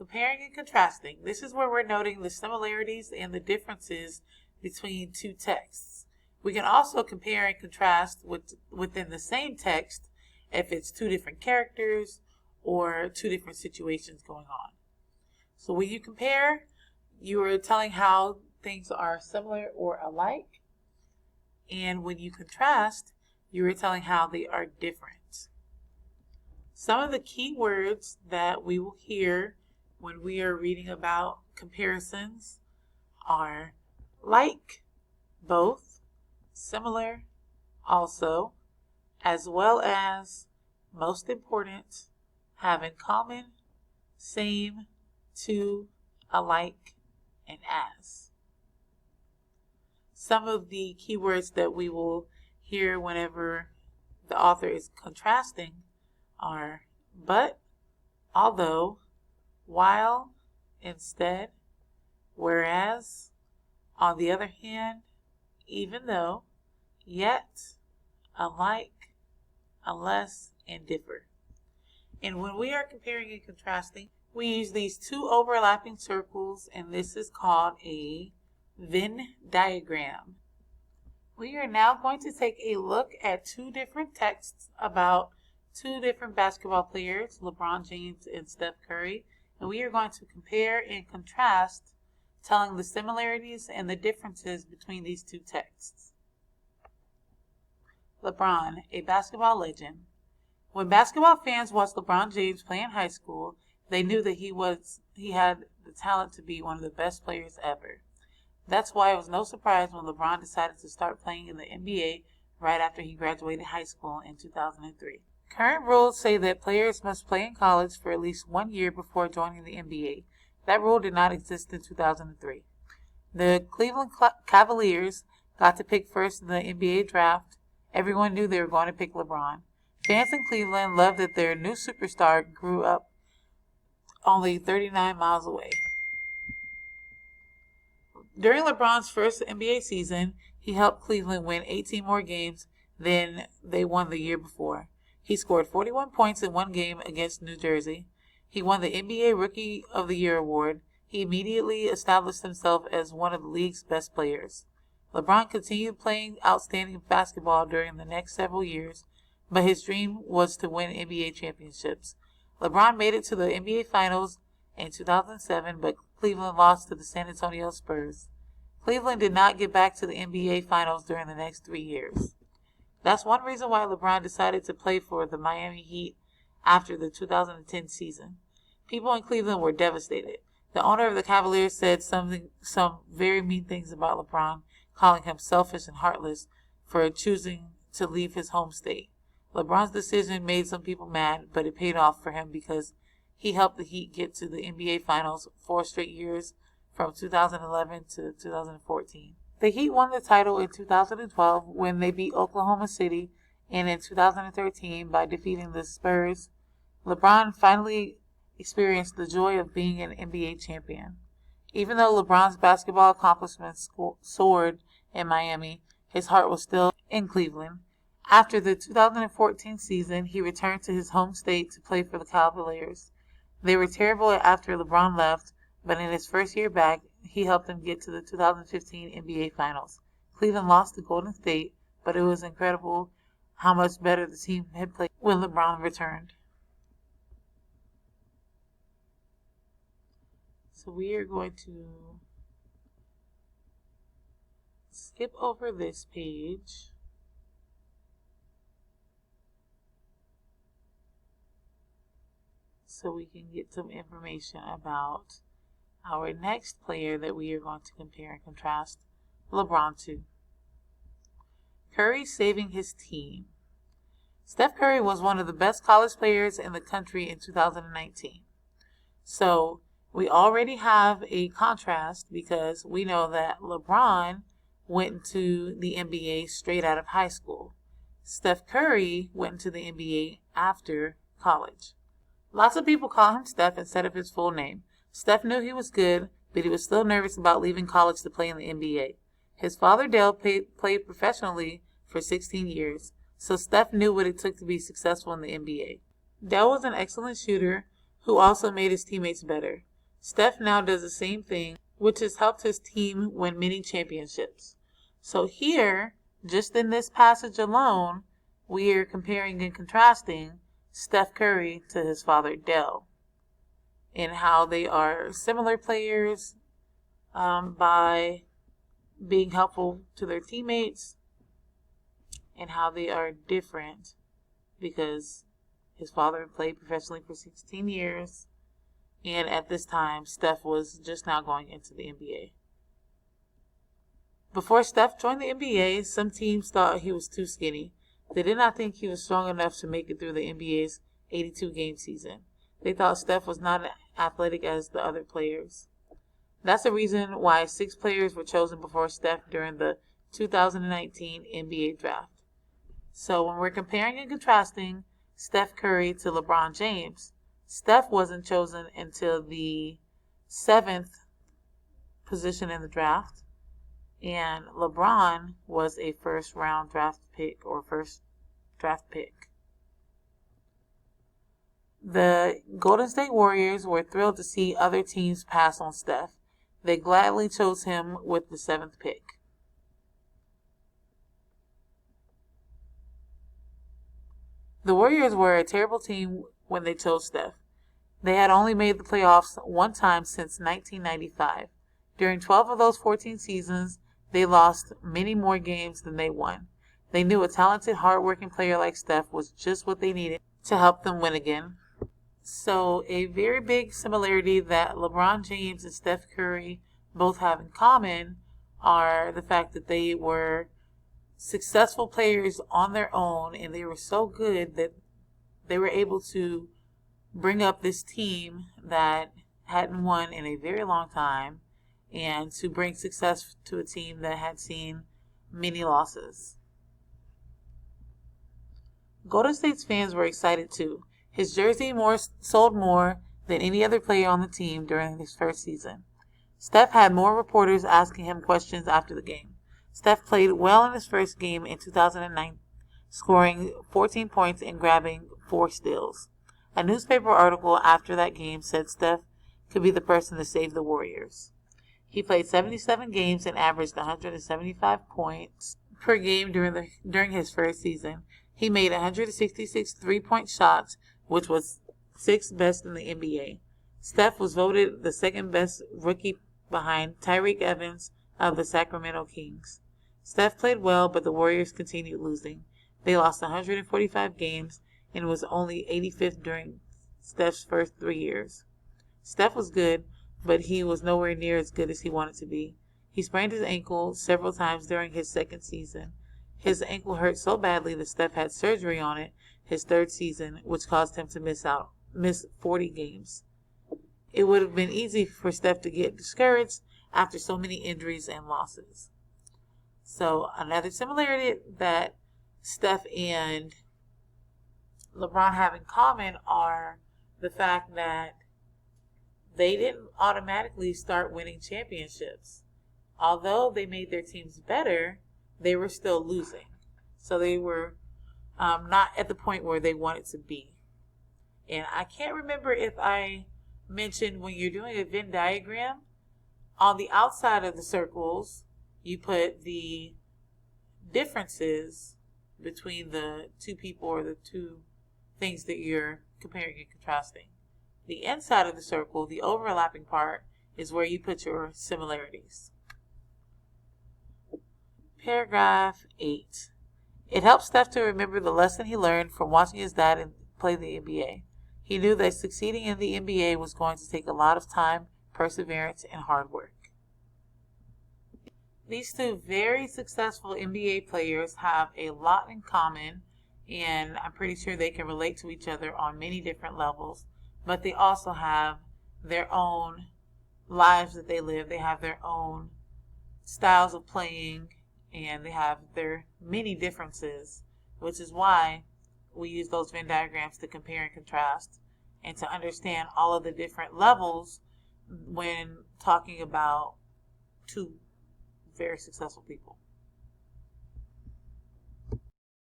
Comparing and contrasting. This is where we're noting the similarities and the differences between two texts. We can also compare and contrast within the same text if it's two different characters or two different situations going on. So when you compare, you are telling how things are similar or alike. And when you contrast, you are telling how they are different. Some of the key words that we will hear when we are reading about comparisons are like, both, similar, also, as well as, most important, have in common, same, to, alike, and as. Some of the keywords that we will hear whenever the author is contrasting are but, although, while, instead, whereas, on the other hand, even though, yet, unlike, unless, and differ. And when we are comparing and contrasting, we use these two overlapping circles, and this is called a Venn diagram. We are now going to take a look at two different texts about two different basketball players, LeBron James and Steph Curry, and we are going to compare and contrast, telling the similarities and the differences between these two texts. LeBron, a basketball legend. When basketball fans watched LeBron James play in high school, they knew that he had the talent to be one of the best players ever. That's why it was no surprise when LeBron decided to start playing in the NBA right after he graduated high school in 2003. Current rules say that players must play in college for at least 1 year before joining the NBA. That rule did not exist in 2003. The Cleveland Cavaliers got to pick first in the NBA draft. Everyone knew they were going to pick LeBron. Fans in Cleveland loved that their new superstar grew up only 39 miles away. During LeBron's first NBA season, he helped Cleveland win 18 more games than they won the year before. He scored 41 points in one game against New Jersey. He won the NBA Rookie of the Year award. He immediately established himself as one of the league's best players. LeBron continued playing outstanding basketball during the next several years, but his dream was to win NBA championships. LeBron made it to the NBA Finals in 2007, but Cleveland lost to the San Antonio Spurs. Cleveland did not get back to the NBA Finals during the next 3 years. That's one reason why LeBron decided to play for the Miami Heat after the 2010 season. People in Cleveland were devastated. The owner of the Cavaliers said some very mean things about LeBron, calling him selfish and heartless for choosing to leave his home state. LeBron's decision made some people mad, but it paid off for him because he helped the Heat get to the NBA Finals 4 straight years from 2011 to 2014. The Heat won the title in 2012 when they beat Oklahoma City, and in 2013 by defeating the Spurs. LeBron finally experienced the joy of being an NBA champion. Even though LeBron's basketball accomplishments soared in Miami, his heart was still in Cleveland. After the 2014 season, he returned to his home state to play for the Cavaliers. They were terrible after LeBron left, but in his first year back, he helped them get to the 2015 NBA Finals. Cleveland lost to Golden State, but it was incredible how much better the team had played when LeBron returned. So we are going to skip over this page. So we can get some information about our next player that we are going to compare and contrast LeBron to. Curry saving his team. Steph Curry was one of the best college players in the country in 2019. So we already have a contrast because we know that LeBron went to the NBA straight out of high school. Steph Curry went to the NBA after college. Lots of people call him Steph instead of his full name. Steph knew he was good, but he was still nervous about leaving college to play in the NBA. His father Dale played professionally for 16 years, so Steph knew what it took to be successful in the NBA. Dale was an excellent shooter who also made his teammates better. Steph now does the same thing, which has helped his team win many championships. So here, just in this passage alone, we are comparing and contrasting Steph Curry to his father Dell, and how they are similar players by being helpful to their teammates, and how they are different because his father played professionally for 16 years, and at this time, Steph was just now going into the NBA. Before Steph joined the NBA, some teams thought he was too skinny. They did not think he was strong enough to make it through the NBA's 82-game season. They thought Steph was not as athletic as the other players. That's the reason why 6 players were chosen before Steph during the 2019 NBA draft. So when we're comparing and contrasting Steph Curry to LeBron James, Steph wasn't chosen until the 7th position in the draft, and LeBron was a first-round draft pick or first draft pick. The Golden State Warriors were thrilled to see other teams pass on Steph. They gladly chose him with the 7th pick. The Warriors were a terrible team when they chose Steph. They had only made the playoffs one time since 1995. During 12 of those 14 seasons, they lost many more games than they won. They knew a talented, hard-working player like Steph was just what they needed to help them win again. So a very big similarity that LeBron James and Steph Curry both have in common are the fact that they were successful players on their own, and they were so good that they were able to bring up this team that hadn't won in a very long time, and to bring success to a team that had seen many losses. Golden State's fans were excited too. His jersey sold more than any other player on the team during his first season. Steph had more reporters asking him questions after the game. Steph played well in his first game in 2009, scoring 14 points and grabbing 4 steals. A newspaper article after that game said Steph could be the person to save the Warriors. He played 77 games and averaged 175 points per game during his first season. He made 166 three-point shots, which was 6th best in the NBA. Steph was voted the 2nd best rookie behind Tyreke Evans of the Sacramento Kings. Steph played well, but the Warriors continued losing. They lost 145 games and was only 85th during Steph's first 3 years. Steph was good, but he was nowhere near as good as he wanted to be. He sprained his ankle several times during his second season. His ankle hurt so badly that Steph had surgery on it his 3rd season, which caused him to miss 40 games. It would have been easy for Steph to get discouraged after so many injuries and losses. So another similarity that Steph and LeBron have in common are the fact that they didn't automatically start winning championships. Although they made their teams better, they were still losing. So they were not at the point where they wanted to be. And I can't remember if I mentioned when you're doing a Venn diagram, on the outside of the circles, you put the differences between the two people or the two things that you're comparing and contrasting. The inside of the circle, the overlapping part, is where you put your similarities. Paragraph 8. It helped Steph to remember the lesson he learned from watching his dad play the NBA. He knew that succeeding in the NBA was going to take a lot of time, perseverance, and hard work. These two very successful NBA players have a lot in common, and I'm pretty sure they can relate to each other on many different levels, but they also have their own lives that they live. They have their own styles of playing, and they have their many differences, which is why we use those Venn diagrams to compare and contrast and to understand all of the different levels when talking about two very successful people.